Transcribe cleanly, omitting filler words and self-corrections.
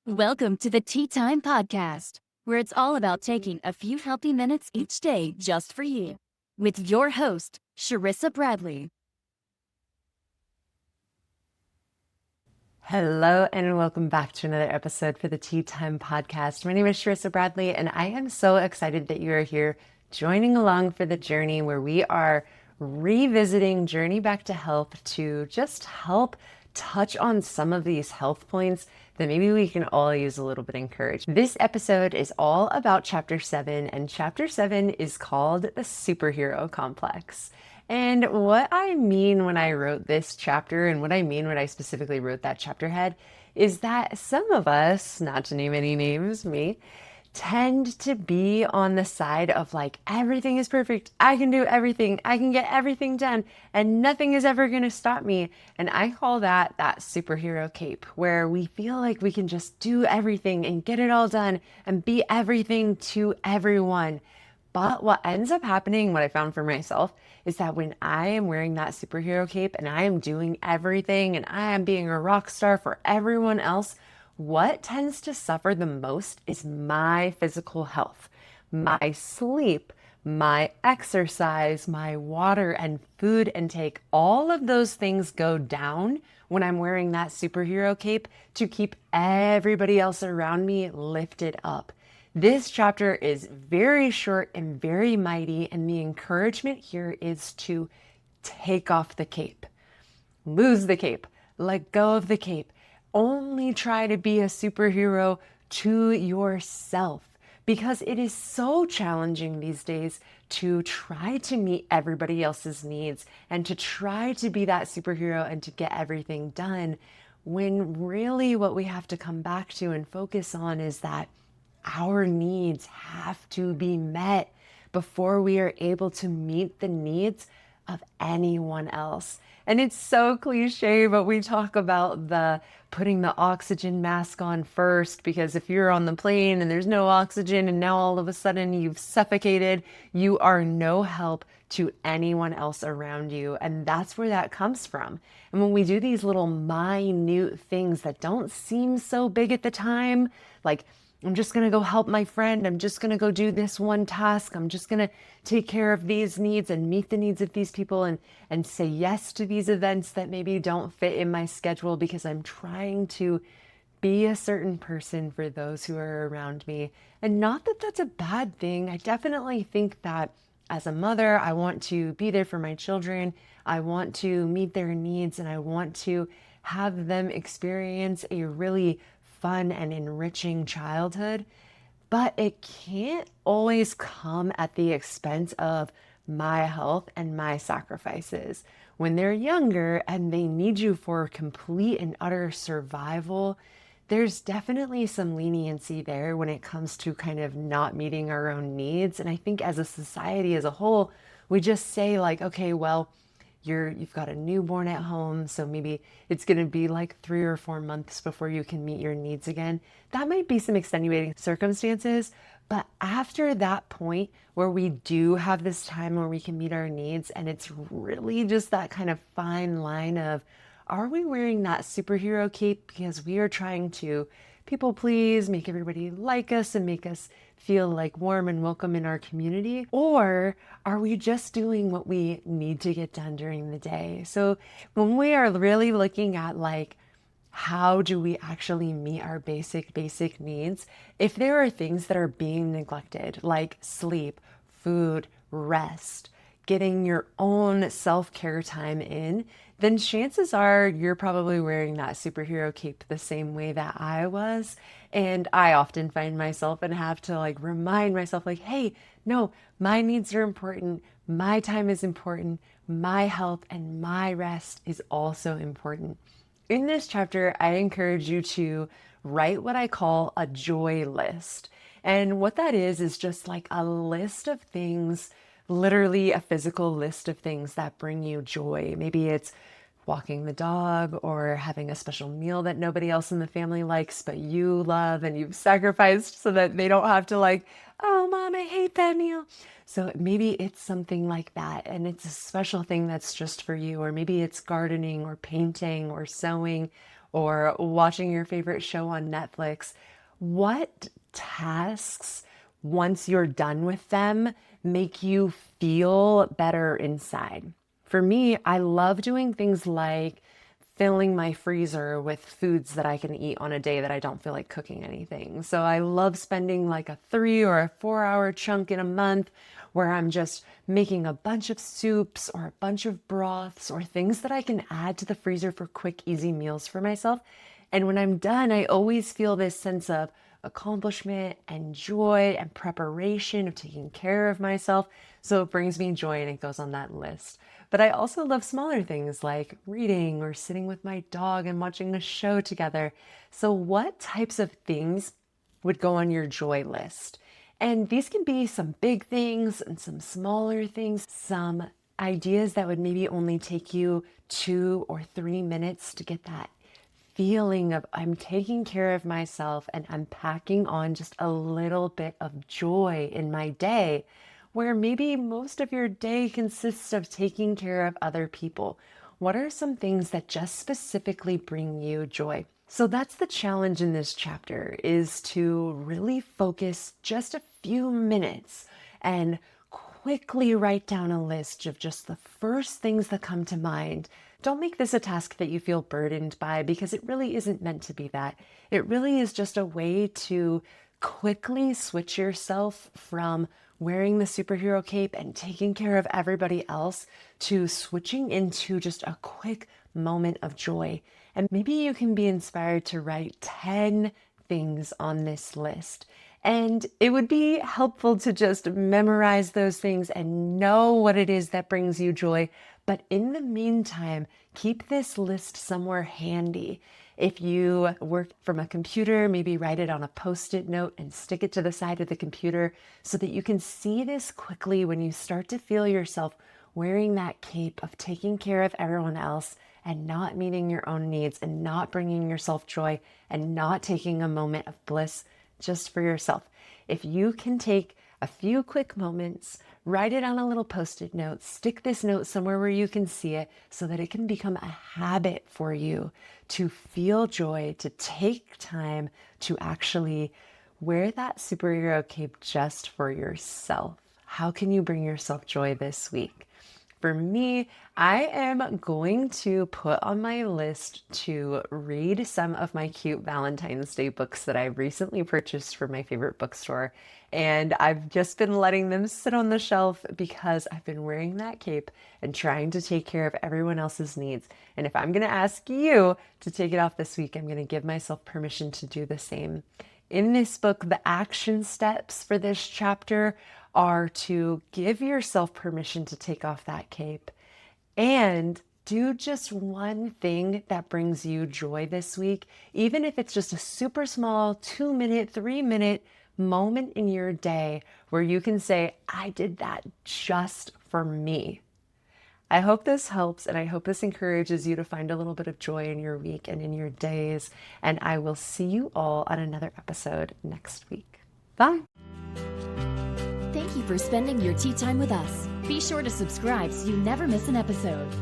Welcome to the Tea Time Podcast, where it's all about taking a few healthy minutes each day just for you. With your host, Sharissa Bradley. Hello, and welcome back to another episode for the Tea Time Podcast. My name is Sharissa Bradley, and I am so excited that you are here joining along for the journey where we are revisiting Journey Back to Health to just help touch on some of these health points that maybe we can all use a little bit of encouragement. This episode is all about Chapter 7, and Chapter 7 is called the Superhero Complex. And what I mean when I wrote this chapter, and what I mean when I specifically wrote that chapter head, is that some of us, not to name any names, me, tend to be on the side of like, everything is perfect. I can do everything. I can get everything done, and nothing is ever going to stop me. And I call that superhero cape, where we feel like we can just do everything and get it all done and be everything to everyone. But what ends up happening, what I found for myself, is that when I am wearing that superhero cape and I am doing everything and I am being a rock star for everyone else, what tends to suffer the most is my physical health, my sleep, my exercise, my water and food intake. All of those things go down when I'm wearing that superhero cape to keep everybody else around me lifted up. This chapter is very short and very mighty, and the encouragement here is to take off the cape, lose the cape, let go of the cape. Only try to be a superhero to yourself, because it is so challenging these days to try to meet everybody else's needs and to try to be that superhero and to get everything done, when really what we have to come back to and focus on is that our needs have to be met before we are able to meet the needs of anyone else. And it's so cliche, but we talk about the putting the oxygen mask on first, because if you're on the plane and there's no oxygen and now all of a sudden you've suffocated, you are no help to anyone else around you. And that's where that comes from. And when we do these little minute things that don't seem so big at the time, like, I'm just going to go help my friend. I'm just going to go do this one task. I'm just going to take care of these needs and meet the needs of these people and say yes to these events that maybe don't fit in my schedule because I'm trying to be a certain person for those who are around me. And not that that's a bad thing. I definitely think that as a mother, I want to be there for my children. I want to meet their needs, and I want to have them experience a really fun and enriching childhood, but it can't always come at the expense of my health and my sacrifices. When they're younger and they need you for complete and utter survival, there's definitely some leniency there when it comes to kind of not meeting our own needs. And I think as a society as a whole, we just say like, okay, well, you've got a newborn at home, so maybe it's going to be like 3 or 4 months before you can meet your needs again. That might be some extenuating circumstances, but after that point where we do have this time where we can meet our needs, and it's really just that kind of fine line of, are we wearing that superhero cape because we are trying to people please, make everybody like us and make us feel like warm and welcome in our community? Or are we just doing what we need to get done during the day? So when we are really looking at like, how do we actually meet our basic needs? If there are things that are being neglected, like sleep, food, rest, getting your own self-care time in, then chances are you're probably wearing that superhero cape the same way that I was. And I often find myself and have to like remind myself like, hey, no, my needs are important. My time is important. My health and my rest is also important. In this chapter, I encourage you to write what I call a joy list. And what that is just like a list of things, literally a physical list of things that bring you joy. Maybe it's walking the dog or having a special meal that nobody else in the family likes, but you love and you've sacrificed so that they don't have to like, oh, mom, I hate that meal. So maybe it's something like that, and it's a special thing that's just for you. Or maybe it's gardening or painting or sewing or watching your favorite show on Netflix, what tasks, once you're done with them, make you feel better inside? For me, I love doing things like filling my freezer with foods that I can eat on a day that I don't feel like cooking anything. So I love spending like a 3 or 4 hour chunk in a month where I'm just making a bunch of soups or a bunch of broths or things that I can add to the freezer for quick, easy meals for myself. And when I'm done, I always feel this sense of accomplishment and joy and preparation of taking care of myself. So it brings me joy and it goes on that list. But I also love smaller things like reading or sitting with my dog and watching a show together. So, what types of things would go on your joy list? And these can be some big things and some smaller things, some ideas that would maybe only take you 2 or 3 minutes to get that feeling of I'm taking care of myself and I'm packing on just a little bit of joy in my day, where maybe most of your day consists of taking care of other people. What are some things that just specifically bring you joy? So that's the challenge in this chapter, is to really focus just a few minutes and quickly write down a list of just the first things that come to mind. Don't make this a task that you feel burdened by, because it really isn't meant to be that. It really is just a way to quickly switch yourself from wearing the superhero cape and taking care of everybody else to switching into just a quick moment of joy. And maybe you can be inspired to write 10 things on this list. And it would be helpful to just memorize those things and know what it is that brings you joy. But in the meantime, keep this list somewhere handy. If you work from a computer, maybe write it on a Post-it note and stick it to the side of the computer so that you can see this quickly when you start to feel yourself wearing that cape of taking care of everyone else and not meeting your own needs and not bringing yourself joy and not taking a moment of bliss just for yourself. If you can take a few quick moments, write it on a little Post-it note, stick this note somewhere where you can see it so that it can become a habit for you to feel joy, to take time to actually wear that superhero cape just for yourself. How can you bring yourself joy this week? For me, I am going to put on my list to read some of my cute Valentine's Day books that I've recently purchased from my favorite bookstore. And I've just been letting them sit on the shelf because I've been wearing that cape and trying to take care of everyone else's needs. And if I'm going to ask you to take it off this week, I'm going to give myself permission to do the same. In this book, the action steps for this chapter are to give yourself permission to take off that cape and do just one thing that brings you joy this week, even if it's just a super small 2-minute, 3-minute moment in your day where you can say, I did that just for me. I hope this helps, and I hope this encourages you to find a little bit of joy in your week and in your days. And I will see you all on another episode next week. Bye. Thank you for spending your tea time with us. Be sure to subscribe so you never miss an episode.